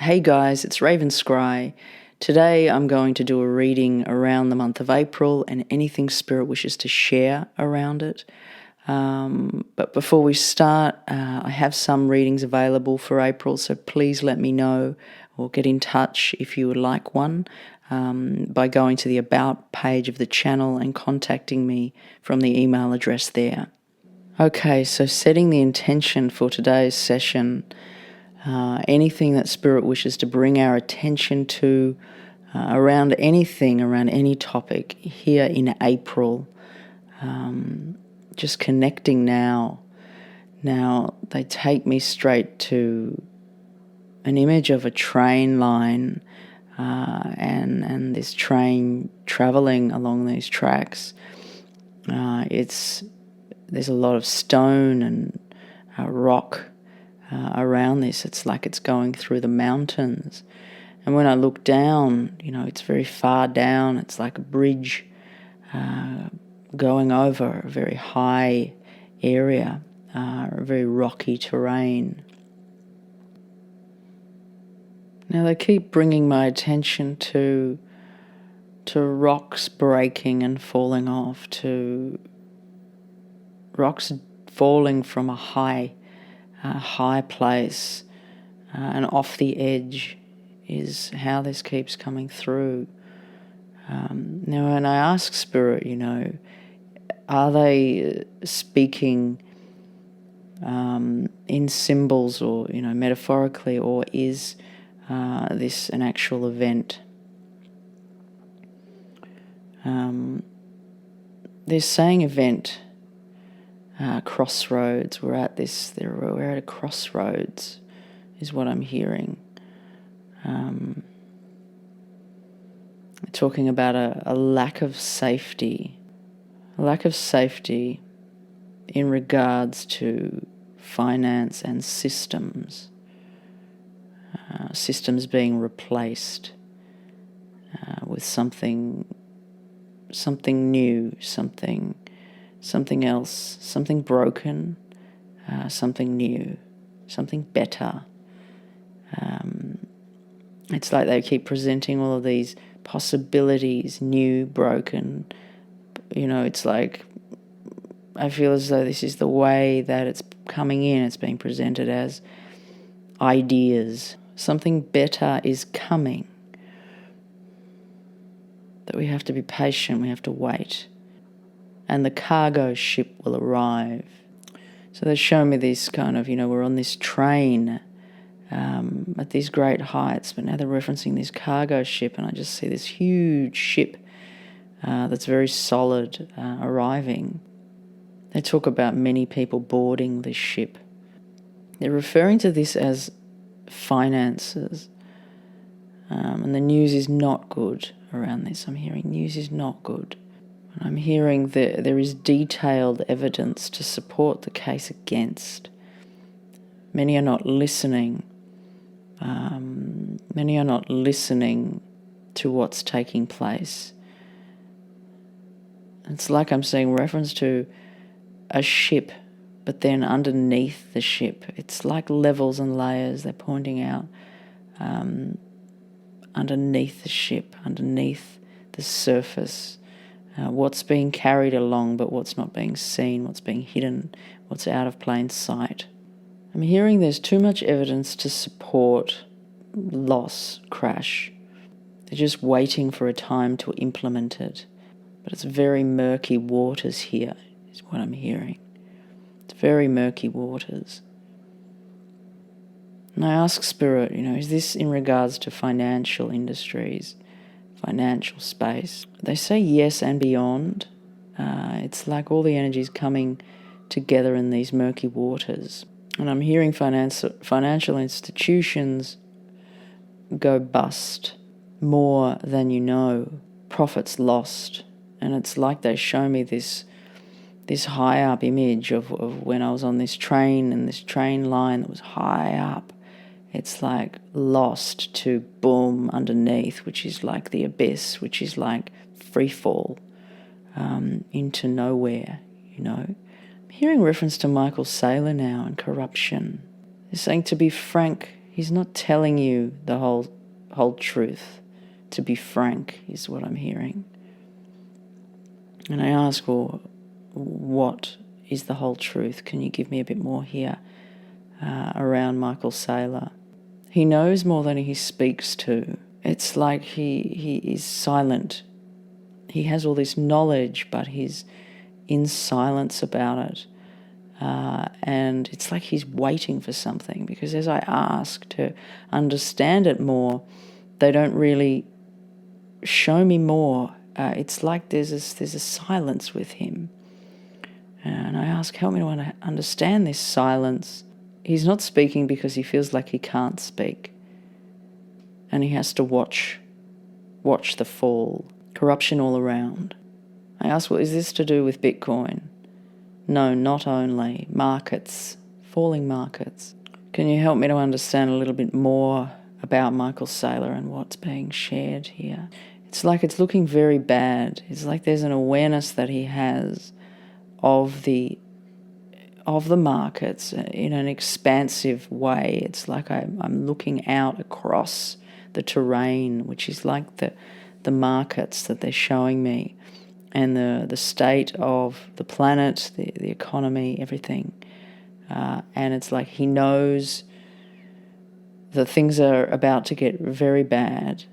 Hey guys, it's Raven Scry. Today I'm going to do a reading around the month of April and anything Spirit wishes to share around it. But before we start, I have some readings available for April, so please let me know or get in touch if you would like one by going to the About page of the channel and contacting me from the email address there. Okay, so setting the intention for today's session. Anything that Spirit wishes to bring our attention to around anything, around any topic here in April. Just connecting now. Now they take me straight to an image of a train line and this train traveling along these tracks. There's a lot of stone and rock around this. It's like it's going through the mountains. And when I look down, it's very far down. It's like a bridge going over a very high area, a very rocky terrain. Now they keep bringing my attention to rocks breaking and falling off, to rocks falling from a high place, and off the edge is how this keeps coming through. Now when I ask Spirit, are they speaking in symbols or, metaphorically, or is this an actual event? They're saying event. Crossroads. We're at a crossroads, is what I'm hearing. Talking about a lack of safety, in regards to finance and systems. Systems being replaced with something new, something else, something broken, something new, something better. It's like they keep presenting all of these possibilities, new, broken. It's like I feel as though this is the way that it's coming in. It's being presented as ideas. Something better is coming. That we have to be patient, we have to wait. And the cargo ship will arrive. So they show me this kind of, we're on this train at these great heights, but now they're referencing this cargo ship, and I just see this huge ship that's very solid arriving. They talk about many people boarding this ship. They're referring to this as finances, and the news is not good around this. I'm hearing news is not good. I'm hearing that there is detailed evidence to support the case against. Many are not listening. Many are not listening to what's taking place. It's like I'm seeing reference to a ship, but then underneath the ship, it's like levels and layers. They're pointing out underneath the ship, underneath the surface. What's being carried along, but what's not being seen, what's being hidden, what's out of plain sight. I'm hearing there's too much evidence to support loss, crash. They're just waiting for a time to implement it. But it's very murky waters here, is what I'm hearing. It's very murky waters. And I ask Spirit, is this in regards to financial industries, financial space? They say yes and beyond. It's like all the energy's coming together in these murky waters. And I'm hearing financial institutions go bust, more than you know, profits lost. And it's like they show me this high up image of when I was on this train, and this train line that was high up. It's like lost to boom underneath, which is like the abyss, which is like free fall into nowhere, I'm hearing reference to Michael Saylor now and corruption. They're saying, to be frank, He's not telling you the whole truth, to be frank, is what I'm hearing. And I ask, well, what is the whole truth? Can you give me a bit more here around Michael Saylor? He knows more than he speaks to. It's like he is silent. He has all this knowledge, but he's in silence about it. And it's like he's waiting for something, because as I ask to understand it more, they don't really show me more. It's like there's a silence with him. And I ask, help me to understand this silence. He's not speaking because he feels like he can't speak. And he has to watch the fall. Corruption all around. I ask, well, is this to do with Bitcoin? No, not only. Markets, falling markets. Can you help me to understand a little bit more about Michael Saylor and what's being shared here? It's like it's looking very bad. It's like there's an awareness that he has of the markets in an expansive way. It's like I'm looking out across the terrain, which is like the markets that they're showing me, and the state of the planet, the economy, everything. And it's like he knows that things are about to get very bad,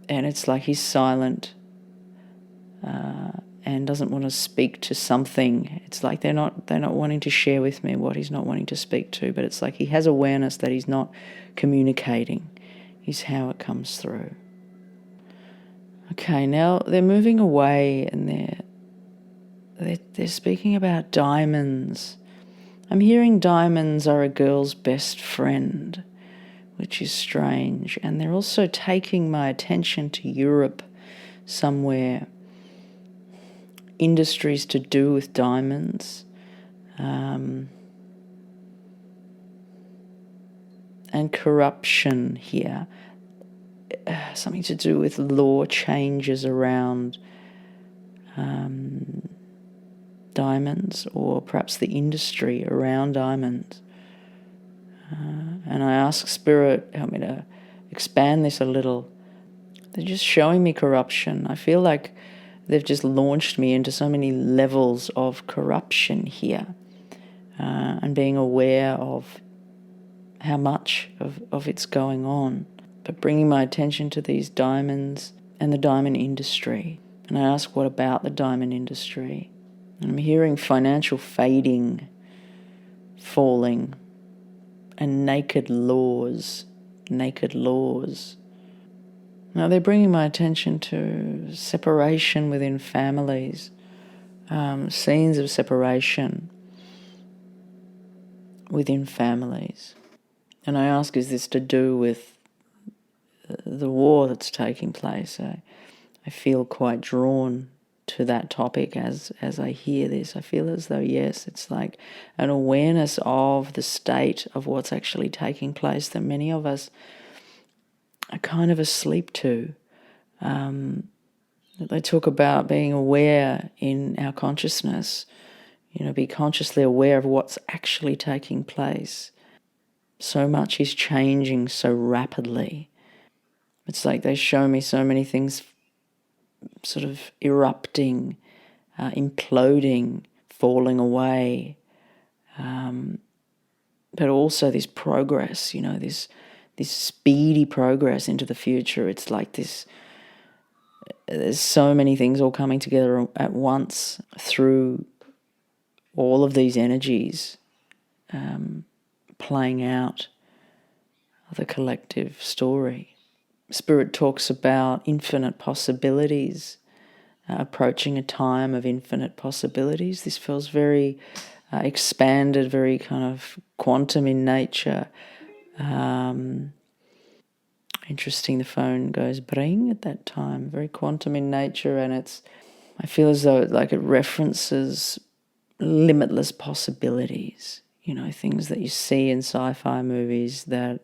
and it's like he's silent and doesn't want to speak to something. It's like they're not wanting to share with me what he's not wanting to speak to, but it's like he has awareness that he's not communicating, is how it comes through. Okay, now they're moving away, and they're speaking about diamonds. I'm hearing diamonds are a girl's best friend, which is strange. And they're also taking my attention to Europe somewhere. Industries to do with diamonds. And corruption here. Something to do with law changes around diamonds, or perhaps the industry around diamonds. And I ask Spirit, help me to expand this a little. They're just showing me corruption. I feel like they've just launched me into so many levels of corruption here, and being aware of how much of it's going on. But bringing my attention to these diamonds and the diamond industry. And I ask, what about the diamond industry? And I'm hearing financial fading, falling, and naked laws. Now they're bringing my attention to separation within families, scenes of separation within families. And I ask, is this to do with the war that's taking place? I feel quite drawn to that topic as I hear this. I feel as though, yes, it's like an awareness of the state of what's actually taking place that many of us are kind of asleep to. They talk about being aware in our consciousness, be consciously aware of what's actually taking place. So much is changing so rapidly. It's like they show me so many things sort of erupting, imploding, falling away, but also this progress, this speedy progress into the future. It's like there's so many things all coming together at once through all of these energies playing out the collective story. Spirit talks about infinite possibilities, approaching a time of infinite possibilities. This feels very expanded, very kind of quantum in nature. Interesting, the phone goes bring at that time, very quantum in nature, and I feel as though it references limitless possibilities, things that you see in sci-fi movies that,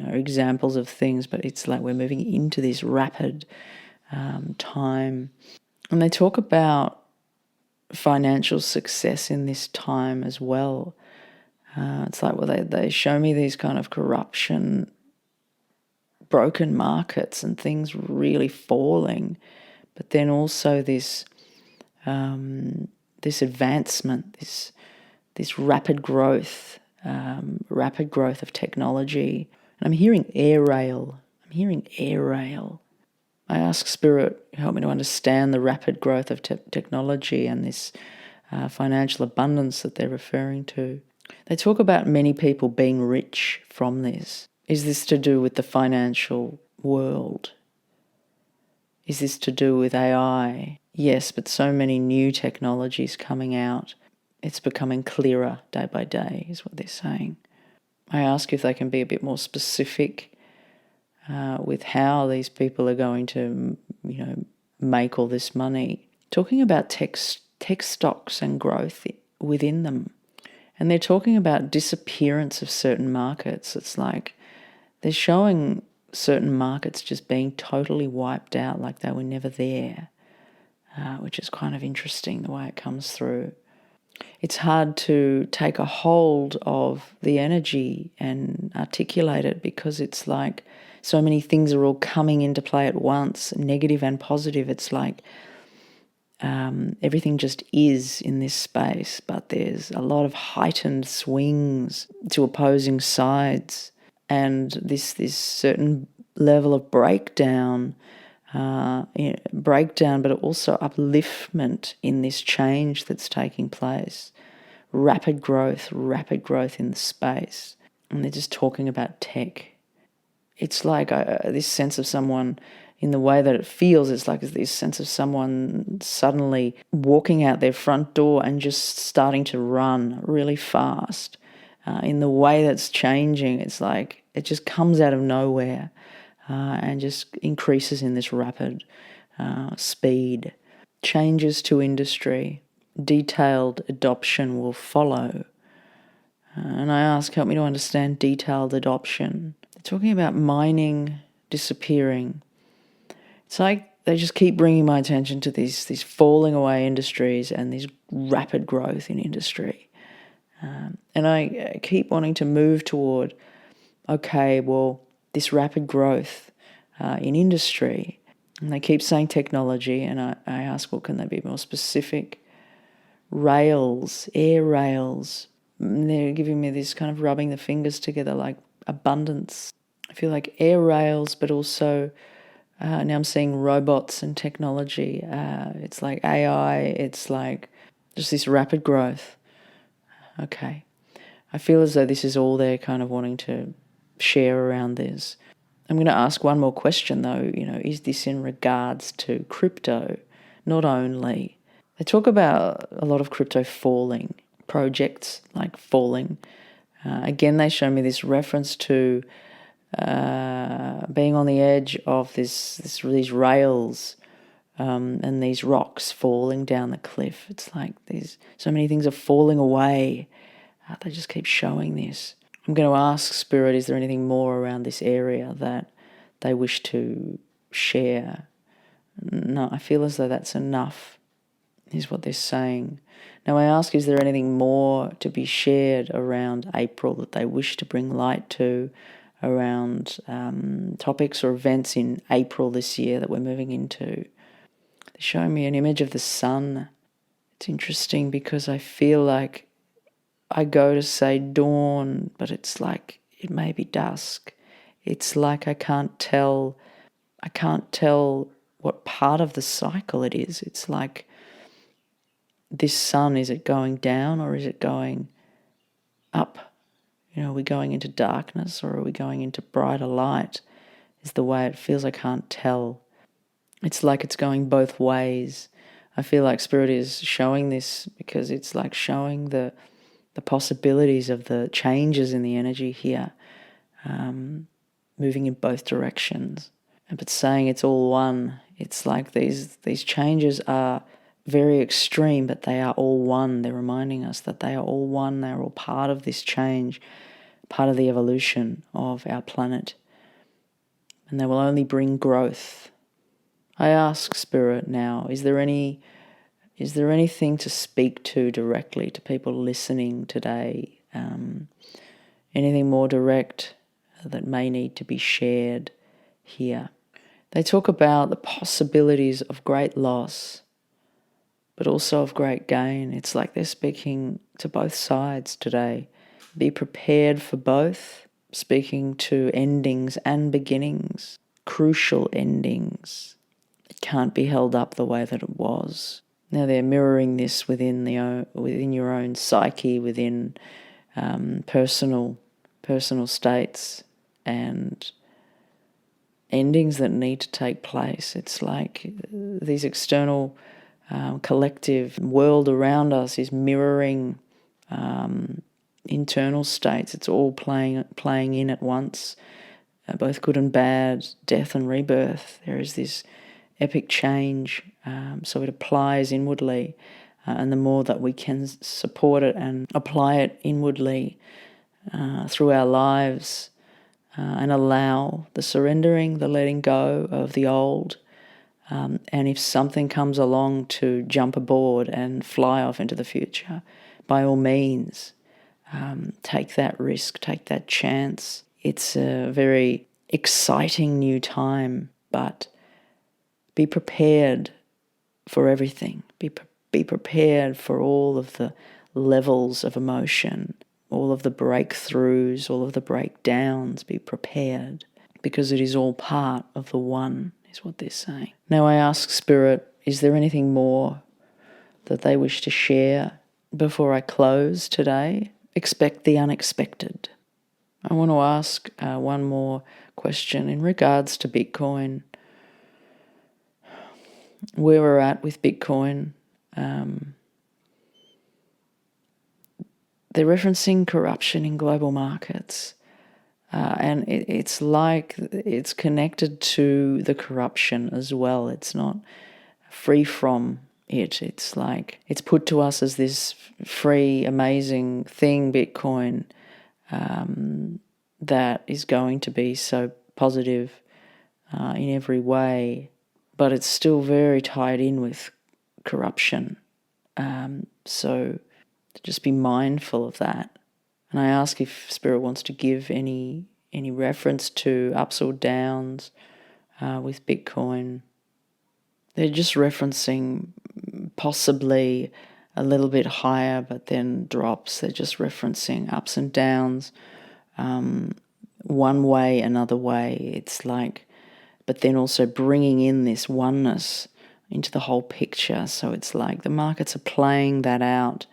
examples of things, but it's like we're moving into this rapid time. And they talk about financial success in this time as well. It's like, well, they show me these kind of corruption, broken markets and things really falling, but then also this this advancement, this rapid growth of technology. And I'm hearing air rail. I ask Spirit, help me to understand the rapid growth of technology and this financial abundance that they're referring to. They talk about many people being rich from this. Is this to do with the financial world? Is this to do with AI? Yes, but so many new technologies coming out. It's becoming clearer day by day, is what they're saying. I ask if they can be a bit more specific with how these people are going to, make all this money. Talking about tech stocks and growth within them. And they're talking about disappearance of certain markets. It's like they're showing certain markets just being totally wiped out, like they were never there, which is kind of interesting the way it comes through. It's hard to take a hold of the energy and articulate it because it's like so many things are all coming into play at once, negative and positive. It's like everything just is in this space, but there's a lot of heightened swings to opposing sides and this certain level of breakdown, but also upliftment in this change that's taking place. Rapid growth in the space. And they're just talking about tech. It's like this sense of someone, in the way that it feels, it's like this sense of someone suddenly walking out their front door and just starting to run really fast. In the way that's changing, it's like it just comes out of nowhere and just increases in this rapid speed. Changes to industry, detailed adoption will follow. And I ask, help me to understand detailed adoption. They're talking about mining disappearing. It's like they just keep bringing my attention to these falling away industries and this rapid growth in industry. And I keep wanting to move toward, okay, well, this rapid growth in industry, and they keep saying technology, and I ask, well, can they be more specific? Rails, air rails, and they're giving me this kind of rubbing the fingers together like abundance. I feel like air rails, but also now I'm seeing robots and technology. It's like AI, it's like just this rapid growth. Okay. I feel as though this is all they're kind of wanting to share around this. I'm going to ask one more question though, is this in regards to crypto? Not only. They talk about a lot of crypto falling, projects like falling. Again, they show me this reference to being on the edge of these rails and these rocks falling down the cliff. It's like so many things are falling away. They just keep showing this. I'm going to ask Spirit, is there anything more around this area that they wish to share? No, I feel as though that's enough, is what they're saying. Now I ask, is there anything more to be shared around April that they wish to bring light to, around topics or events in April this year that we're moving into? They're showing me an image of the sun. It's interesting because I feel like I go to say dawn, but it's like it may be dusk. It's like I can't tell what part of the cycle it is. It's like this sun, is it going down or is it going up? Are we going into darkness or are we going into brighter light? Is the way it feels. I can't tell. It's like it's going both ways. I feel like Spirit is showing this because it's like showing the possibilities of the changes in the energy here, moving in both directions. But saying it's all one, it's like these changes are very extreme, but they are all one. They're reminding us that they are all one. They're all part of this change, part of the evolution of our planet. And they will only bring growth. I ask Spirit now, is there anything to speak to directly to people listening today anything more direct that may need to be shared here. They talk about the possibilities of great loss, but also of great gain. It's like they're speaking to both sides today. Be prepared for both, speaking to endings and beginnings, crucial endings. It can't be held up the way that it was. Now they're mirroring this within your own psyche, within personal states and endings that need to take place. It's like these external collective world around us is mirroring internal states. It's all playing in at once, both good and bad, death and rebirth. There is this epic change, so it applies inwardly, and the more that we can support it and apply it inwardly through our lives, and allow the surrendering, the letting go of the old, and if something comes along to jump aboard and fly off into the future, by all means, take that risk, take that chance. It's a very exciting new time, but be prepared for everything. Be prepared for all of the levels of emotion, all of the breakthroughs, all of the breakdowns. Be prepared, because it is all part of the one, is what they're saying. Now I ask Spirit, is there anything more that they wish to share before I close today? Expect the unexpected. I want to ask one more question in regards to Bitcoin. Where we're at with Bitcoin, they're referencing corruption in global markets. And it's like it's connected to the corruption as well. It's not free from it. It's like it's put to us as this free, amazing thing, Bitcoin, that is going to be so positive in every way, but it's still very tied in with corruption. So just be mindful of that. And I ask if Spirit wants to give any reference to ups or downs with Bitcoin. They're just referencing possibly a little bit higher, but then drops. They're just referencing ups and downs, one way, another way. It's like, but then also bringing in this oneness into the whole picture. So it's like the markets are playing that out.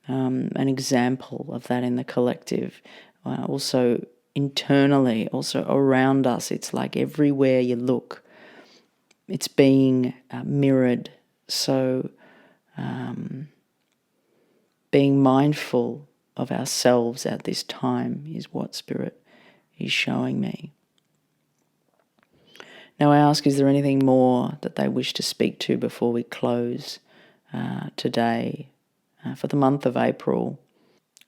An example of that in the collective. Also internally, also around us, it's like everywhere you look, it's being mirrored. So being mindful of ourselves at this time is what Spirit is showing me. Now I ask, is there anything more that they wish to speak to before we close today for the month of April?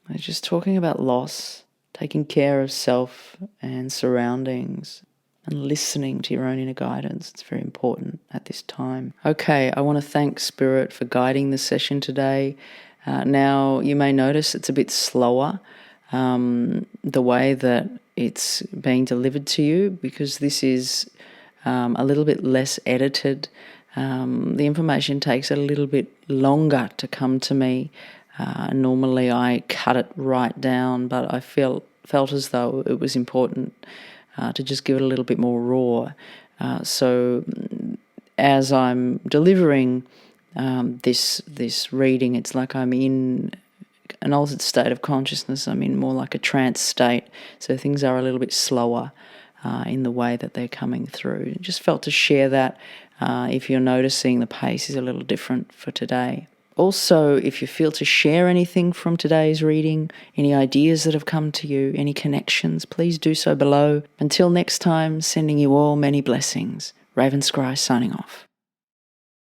They're just talking about loss, taking care of self and surroundings, and listening to your own inner guidance. It's very important at this time. Okay, I want to thank Spirit for guiding the session today. Now, you may notice it's a bit slower, the way that it's being delivered to you, because this is a little bit less edited. The information takes a little bit longer to come to me. Normally I cut it right down, but I felt as though it was important to just give it a little bit more raw. So as I'm delivering this reading, it's like I'm in an altered state of consciousness. I'm in more like a trance state, so things are a little bit slower in the way that they're coming through. Just felt to share that if you're noticing the pace is a little different for today. Also, if you feel to share anything from today's reading, any ideas that have come to you, any connections, please do so below. Until next time, sending you all many blessings. Raven Scry signing off.